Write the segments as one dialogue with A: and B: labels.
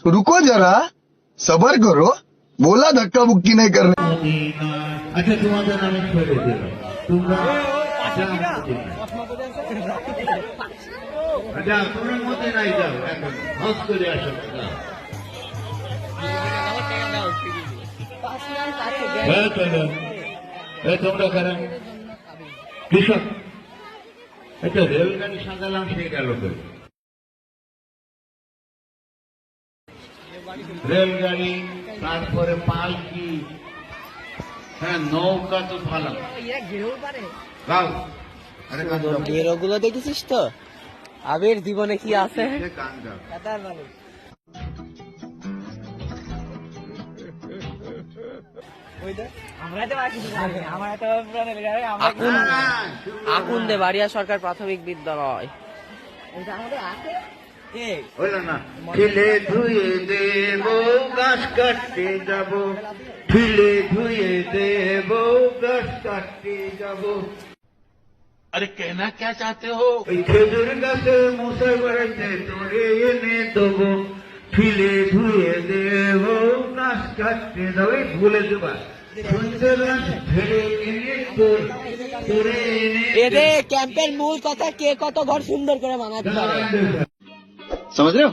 A: रुको जरा, सबर करो, बोला धक्का मुक्की नहीं करने।
B: আচ্ছা তোমাদের নামে ছেড়ে দিলাম তোমরা আচ্ছা তোমরা মতে নাই যাও এখন হস করে আসো তোমরা কারণ কৃষক একটা রেলগাড়ি সাজালাম সেই গেল রেলগাড়ি তারপরে পালকি হ্যাঁ নৌকা তো ভালো গাও আরে
C: ওগুলো দেখেছিস তো আবির জীবনে কি আছে
B: গান গাও
C: আকুন্দে বাড়িয়া সরকার প্রাথমিক বিদ্যালয়
B: হইল না ঠিলে ধুয়ে দেব গাছ কাটতে যাব ঠিলে ধুয়ে দেব গাছ কাটতে যাব
D: अरे कहना क्या चाहते हो?
B: ওই খেজুর গাছে মশাই বেড়াইতে তোরে এনে দেবো ঠিলে ধুয়ে দেব গাছ কাটতে যাব এই ভুলে দেবা সুন্দর গাছ ফেলে এনে তোরে এনে
C: এরে ক্যাম্পের মূল কথা কে কত ঘর সুন্দর করে বানাতে পারে
A: समझ रहे हो?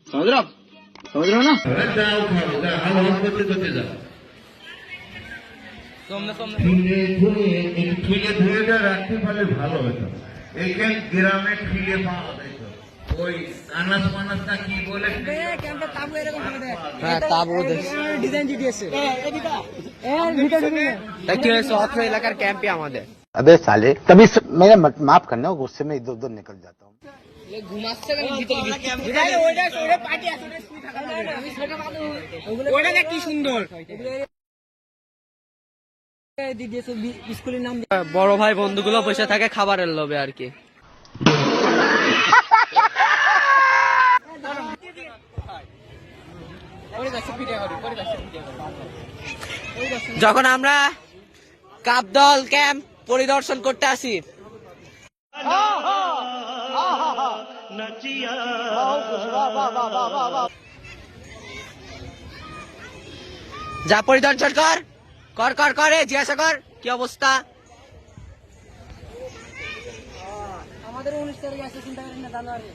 A: समझ रहे हो? समझ रहे हो ना?
B: যাও যাও হাল করতে করতে যাও ঠিলে ধুয়ে এই ঠিলে ধুয়েটা রাখতে পারলে ভালো হতো এইখানে গ্রামে ঠিলে পাওয়া যেত ওই আনাস মানাস না কি বলে
C: হ্যাঁ তাবু ডিজাইন দিয়েছে কি হয়েছে অত্র এলাকার ক্যাম্পে আমাদের
E: अबे साले तभी मेरा माफ करना गुस्से में इधर उधर निकल जाता हूँ
C: ঘুমাচ্ছে ভিতরে কি সুন্দর বড় ভাই বন্ধুগুলো বসে থাকে খাবারের লোভে আর কি যখন আমরা কাপদল ক্যাম্প পরিদর্শন করতে আসি যা পরিদর্শন কর কর কর করে জিজ্ঞাসা কর কি অবস্থা আমাদের 19 তারিখে আছে চিন্তা করেন না জানুয়ারি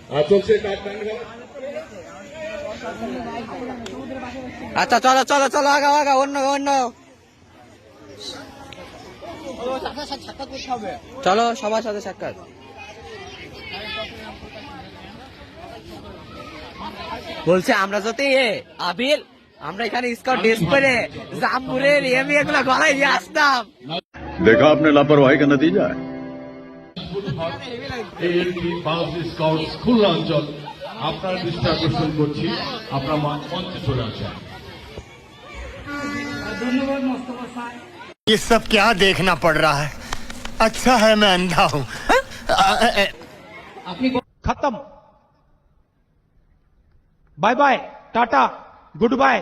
C: আচ্ছা চলো চলো চলো আগা আগা অন্য অন্য চলো সবার সাথে সাক্ষাৎ বলছে আমরা যদি আবিল আমরা এখানে স্কাউট ড্রেস পরে জামপুরের এগুলো গলায় নিয়ে আসতাম
F: देखा आपने लापरवाही का नतीजा है
G: স্কাউট স্কুল অঞ্চল আপনার দৃষ্টি আকর্ষণ করছি আপনার মঞ্চে চলে আসেন
E: ये सब क्या देखना पड़ रहा है अच्छा है मैं अंधा हूँ
H: खत्म bye bye tata good bye